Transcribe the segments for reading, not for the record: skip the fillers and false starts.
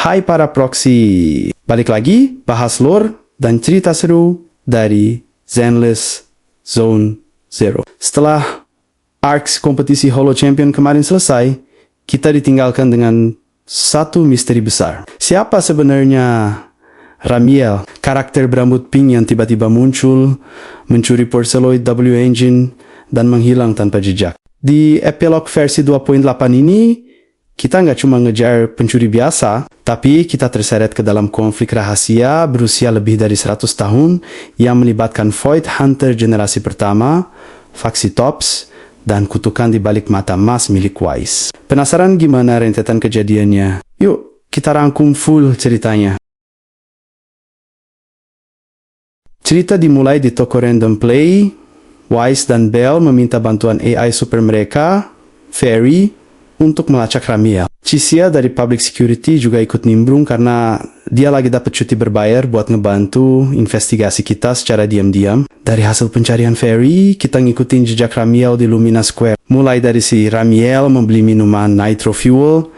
Hai para proxy, balik lagi bahas lore dan cerita seru dari Zenless Zone Zero. Setelah arcs kompetisi Holo Champion kemarin selesai, kita ditinggalkan dengan satu misteri besar. Siapa sebenarnya Ramiel, karakter berambut pink yang tiba-tiba muncul, mencuri Porceloid W Engine, dan menghilang tanpa jejak? Di epilog versi 2.8 ini, kita nggak cuma ngejar pencuri biasa, tapi kita terseret ke dalam konflik rahasia berusia lebih dari 100 tahun yang melibatkan Void Hunter generasi pertama, faksi Tops, dan kutukan di balik mata emas milik Wise. Penasaran gimana rentetan kejadiannya? Yuk, kita rangkum full ceritanya. Cerita dimulai di toko Random Play. Wise dan Belle meminta bantuan AI super mereka, Fairy, untuk melacak Ramiel. Cisia dari Public Security juga ikut nimbrung karena dia lagi dapat cuti berbayar buat ngebantu investigasi kita secara diam-diam. Dari hasil pencarian Fairy, kita ngikutin jejak Ramiel di Lumina Square. Mulai dari si Ramiel membeli minuman Nitro Fuel,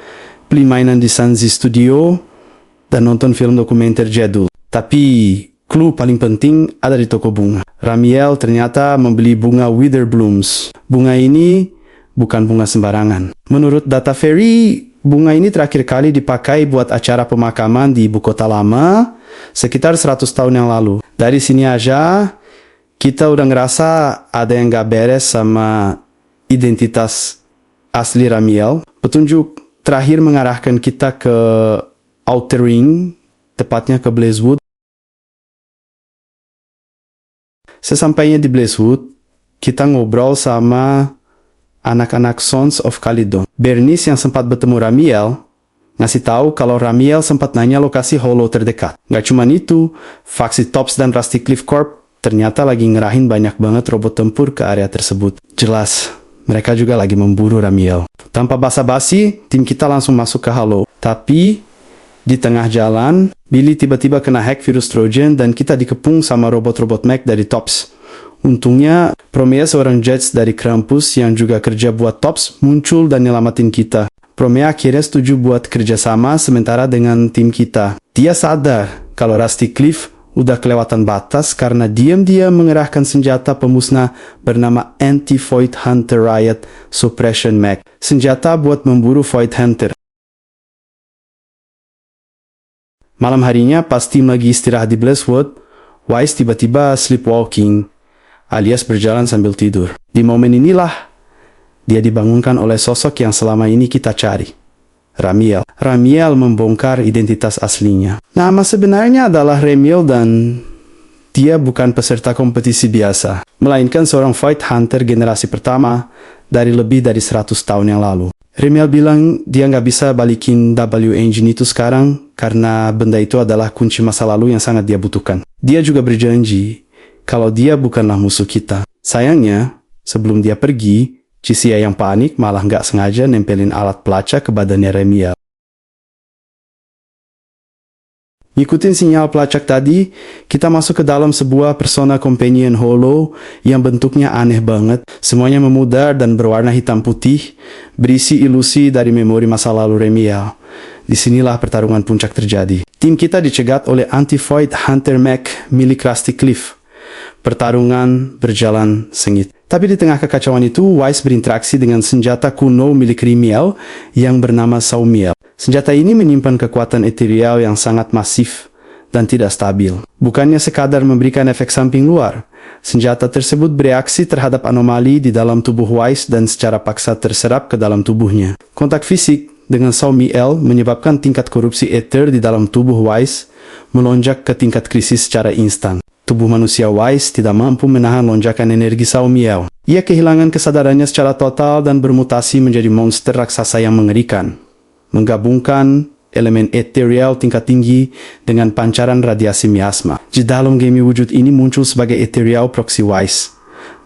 beli mainan di Sanzi Studio, dan nonton film dokumenter jadul. Tapi clue paling penting ada di toko bunga. Ramiel ternyata membeli bunga Wither Blooms. Bunga ini bukan bunga sembarangan. Menurut data Fairy, bunga ini terakhir kali dipakai buat acara pemakaman di ibu kota lama sekitar 100 tahun yang lalu. Dari sini aja, kita udah ngerasa ada yang gak beres sama identitas asli Ramiel. Petunjuk terakhir mengarahkan kita ke Outer Ring, tepatnya ke Blazewood. Sesampainya di Blazewood, kita ngobrol sama anak-anak Sons of Calydon. Bernice yang sempat bertemu Ramiel, ngasih tahu kalau Ramiel sempat nanya lokasi Holo terdekat. Gak cuman itu, faksi Tops dan Rusty Cliff Corp ternyata lagi ngerahin banyak banget robot tempur ke area tersebut. Jelas, mereka juga lagi memburu Ramiel. Tanpa basa-basi, tim kita langsung masuk ke Holo. Tapi di tengah jalan, Billy tiba-tiba kena hack virus Trojan dan kita dikepung sama robot-robot mech dari Tops. Untungnya, Promea seorang Jets dari Krampus yang juga kerja buat Tops muncul dan nyelamatin kita. Promea akhirnya setuju buat kerjasama sementara dengan tim kita. Dia sadar kalau Rusty Cliff udah kelewatan batas karena diam-diam mengerahkan senjata pemusnah bernama Anti-Void Hunter Riot Suppression Mech. Senjata buat memburu Void Hunter. Malam harinya pas tim lagi istirahat di Blazewood, Wise tiba-tiba sleepwalking, alias berjalan sambil tidur. Di momen inilah, dia dibangunkan oleh sosok yang selama ini kita cari. Ramiel. Ramiel membongkar identitas aslinya. Nama sebenarnya adalah Ramiel dan dia bukan peserta kompetisi biasa, melainkan seorang Void Hunter generasi pertama dari lebih dari 100 tahun yang lalu. Ramiel bilang dia nggak bisa balikin W Engine itu sekarang karena benda itu adalah kunci masa lalu yang sangat dia butuhkan. Dia juga berjanji kalau dia bukanlah musuh kita. Sayangnya, sebelum dia pergi, Cisia yang panik malah nggak sengaja nempelin alat pelacak ke badannya Ramiel. Ngikutin sinyal pelacak tadi, kita masuk ke dalam sebuah persona companion Holo yang bentuknya aneh banget. Semuanya memudar dan berwarna hitam putih, berisi ilusi dari memori masa lalu Ramiel. Disinilah pertarungan puncak terjadi. Tim kita dicegat oleh Anti-Void Hunter Mech milik Rusty Cliff. Pertarungan berjalan sengit. Tapi di tengah kekacauan itu, Wise berinteraksi dengan senjata kuno milik Ramiel yang bernama Saumiel. Senjata ini menyimpan kekuatan ethereal yang sangat masif dan tidak stabil. Bukannya sekadar memberikan efek samping luar, senjata tersebut bereaksi terhadap anomali di dalam tubuh Wise dan secara paksa terserap ke dalam tubuhnya. Kontak fisik dengan Saumiel menyebabkan tingkat korupsi ether di dalam tubuh Wise melonjak ke tingkat krisis secara instan. Tubuh manusia Wise tidak mampu menahan lonjakan energi Saumiel. Ia kehilangan kesadarannya secara total dan bermutasi menjadi monster raksasa yang mengerikan. Menggabungkan elemen ethereal tingkat tinggi dengan pancaran radiasi miasma. Di dalam game wujud ini muncul sebagai ethereal proxy Wise.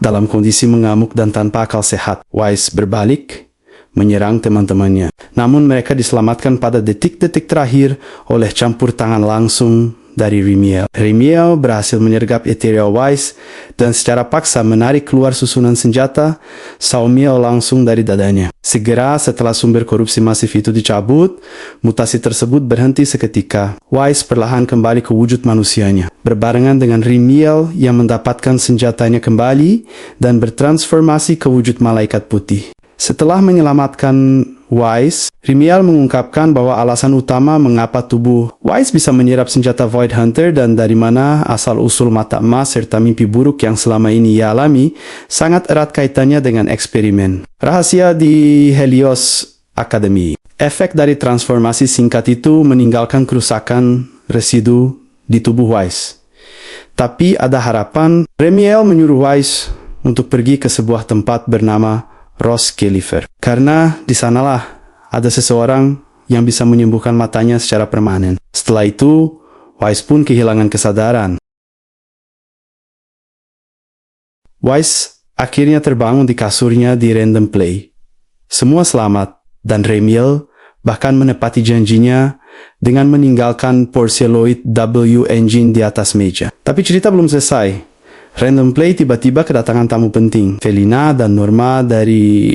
Dalam kondisi mengamuk dan tanpa akal sehat, Wise berbalik, menyerang teman-temannya. Namun mereka diselamatkan pada detik-detik terakhir oleh campur tangan langsung dari Remiel. Remiel berhasil menyergap Ethereal Wise dan secara paksa menarik keluar susunan senjata Saumiel langsung dari dadanya. Segera setelah sumber korupsi masif itu dicabut, mutasi tersebut berhenti seketika. Wise perlahan kembali ke wujud manusianya, berbarengan dengan Remiel yang mendapatkan senjatanya kembali dan bertransformasi ke wujud malaikat putih. Setelah menyelamatkan Wise, Remiel mengungkapkan bahwa alasan utama mengapa tubuh Wise bisa menyerap senjata Void Hunter dan dari mana asal-usul mata emas serta mimpi buruk yang selama ini ia alami sangat erat kaitannya dengan eksperimen rahasia di Helios Academy. Efek dari transformasi singkat itu meninggalkan kerusakan residu di tubuh Wise. Tapi ada harapan. Remiel menyuruh Wise untuk pergi ke sebuah tempat bernama Roskillifer, karena di sanalah ada seseorang yang bisa menyembuhkan matanya secara permanen. Setelah itu, Wise pun kehilangan kesadaran. Wise akhirnya terbangun di kasurnya di Random Play. Semua selamat, dan Remiel bahkan menepati janjinya dengan meninggalkan Porceloid W Engine di atas meja. Tapi cerita belum selesai. Random Play tiba-tiba kedatangan tamu penting, Felina dan Norma dari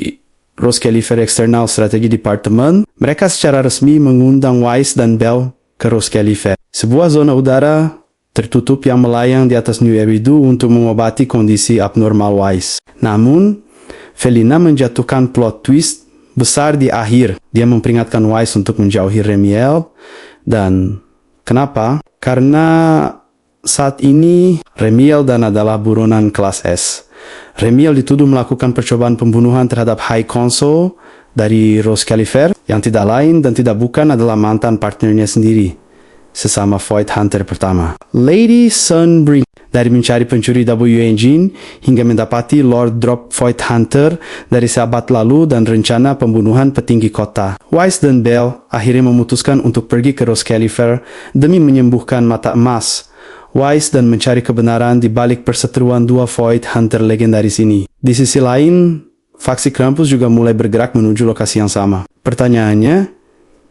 Roskillifer External Strategy Department. Mereka secara resmi mengundang Wise dan Bell ke Roskillifer, sebuah zona udara tertutup yang melayang di atas New Eridu untuk mengobati kondisi abnormal Wise. Namun, Felina menjatuhkan plot twist besar di akhir. Dia memperingatkan Wise untuk menjauhi Remiel. Dan kenapa? Karena saat ini, Remiel dan adalah buronan kelas S. Remiel dituduh melakukan percobaan pembunuhan terhadap High Council dari Roskillifer, yang tidak lain dan tidak bukan adalah mantan partnernya sendiri, sesama Void Hunter pertama, Lady Sunbringer. Dari mencari pencuri W Engine hingga mendapati Lord Drop Void Hunter dari sahabat lalu dan rencana pembunuhan petinggi kota, Wise dan Bell akhirnya memutuskan untuk pergi ke Roskillifer demi menyembuhkan mata emas Wise dan mencari kebenaran di balik perseteruan dua Void Hunter legendaris ini. Di sisi lain, faksi Krampus juga mulai bergerak menuju lokasi yang sama. Pertanyaannya,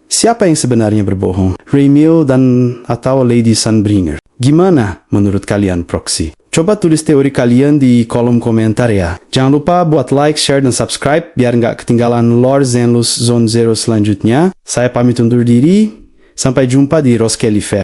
siapa yang sebenarnya berbohong? Remiel dan atau Lady Sunbringer? Gimana menurut kalian, Proxy? Coba tulis teori kalian di kolom komentar ya. Jangan lupa buat like, share, dan subscribe biar nggak ketinggalan Lore Zenless Zone Zero selanjutnya. Saya pamit undur diri. Sampai jumpa di Roskillifer.